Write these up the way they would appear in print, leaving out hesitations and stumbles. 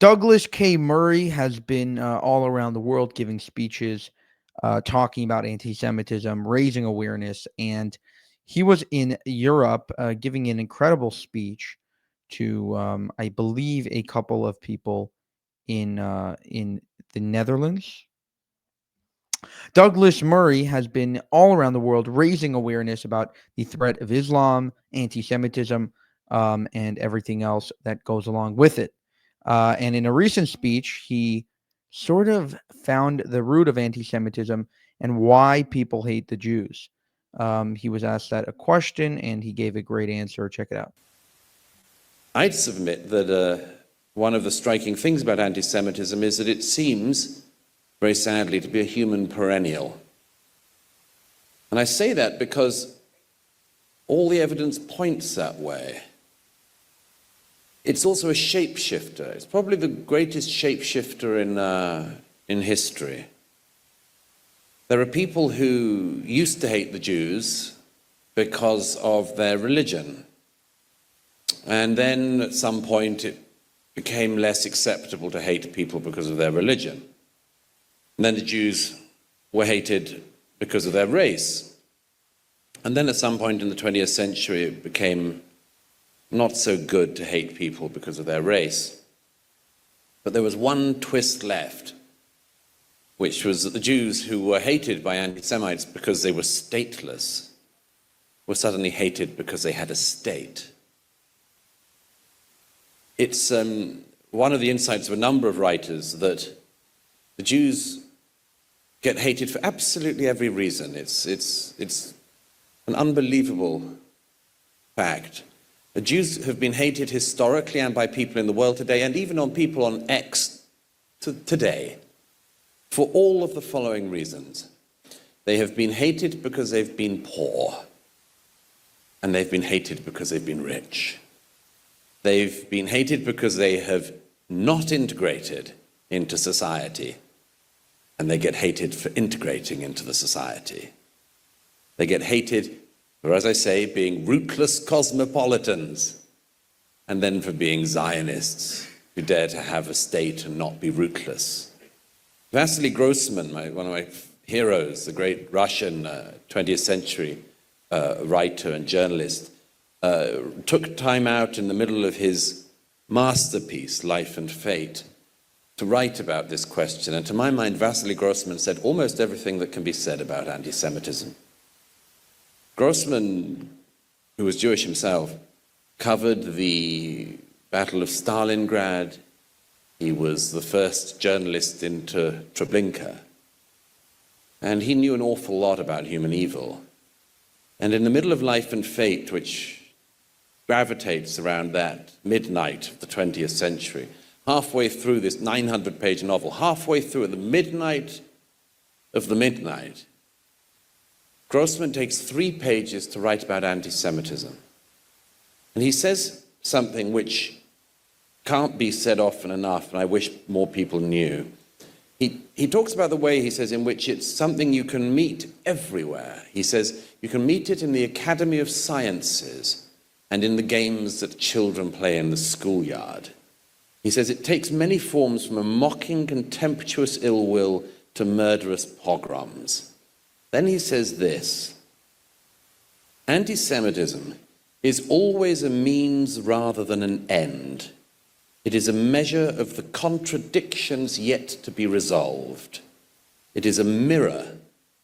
Douglas K. Murray has been all around the world giving speeches, talking about anti-Semitism, raising awareness, and he was in Europe giving an incredible speech to, I believe, a couple of people in the Netherlands. Douglas Murray has been all around the world raising awareness about the threat of Islam, anti-Semitism, and everything else that goes along with it. And in a recent speech, he sort of found the root of anti-Semitism and why people hate the Jews. He was asked that a question, and he gave a great answer. Check it out. I'd submit that one of the striking things about anti-Semitism is that it seems, very sadly, to be a human perennial. And I say that because all the evidence points that way. It's also a shapeshifter. It's probably the greatest shapeshifter in history. There are people who used to hate the Jews because of their religion. And then at some point it became less acceptable to hate people because of their religion. And then the Jews were hated because of their race. And then at some point in the 20th century, it became not so good to hate people because of their race. But there was one twist left, which was that the Jews who were hated by anti-Semites because they were stateless were suddenly hated because they had a state. It's one of the insights of a number of writers that the Jews get hated for absolutely every reason. It's an unbelievable fact. The Jews have been hated historically and by people in the world today, and even on people on X today, for all of the following reasons. They have been hated because they've been poor, and they've been hated because they've been rich. They've been hated because they have not integrated into society, and they get hated for integrating into the society. They get hated for, as I say, being rootless cosmopolitans, and then for being Zionists who dare to have a state and not be rootless. Vasily Grossman, one of my heroes, the great Russian 20th century writer and journalist, took time out in the middle of his masterpiece, Life and Fate, to write about this question. And to my mind, Vasily Grossman said almost everything that can be said about anti-Semitism. Grossman, who was Jewish himself, covered the Battle of Stalingrad. He was the first journalist into Treblinka. And he knew an awful lot about human evil. And in the middle of Life and Fate, which gravitates around that midnight of the 20th century, halfway through this 900-page novel, halfway through at the midnight of the midnight, Grossman takes 3 pages to write about anti-Semitism. And he says something which can't be said often enough, and I wish more people knew. He talks about the way, he says, in which it's something you can meet everywhere. He says, you can meet it in the Academy of Sciences and in the games that children play in the schoolyard. He says, it takes many forms, from a mocking, contemptuous ill will to murderous pogroms. Then he says this: anti-Semitism is always a means rather than an end. It is a measure of the contradictions yet to be resolved. It is a mirror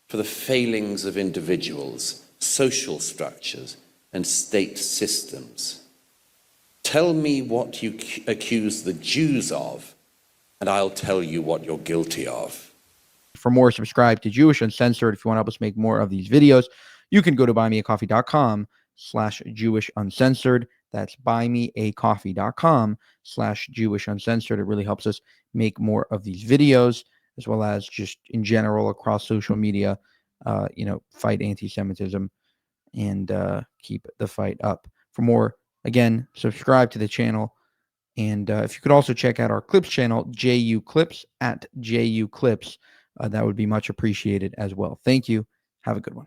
for the failings of individuals, social structures, and state systems. Tell me what you accuse the Jews of, and I'll tell you what you're guilty of. For more, subscribe to Jewish Uncensored. If you want to help us make more of these videos, you can go to buymeacoffee.com/JewishUncensored. That's buymeacoffee.com/JewishUncensored. It really helps us make more of these videos, as well as just in general across social media, fight anti-Semitism and keep the fight up. For more, again, subscribe to the channel. And if you could also check out our Clips channel, JU Clips, @JU Clips, that would be much appreciated as well. Thank you. Have a good one.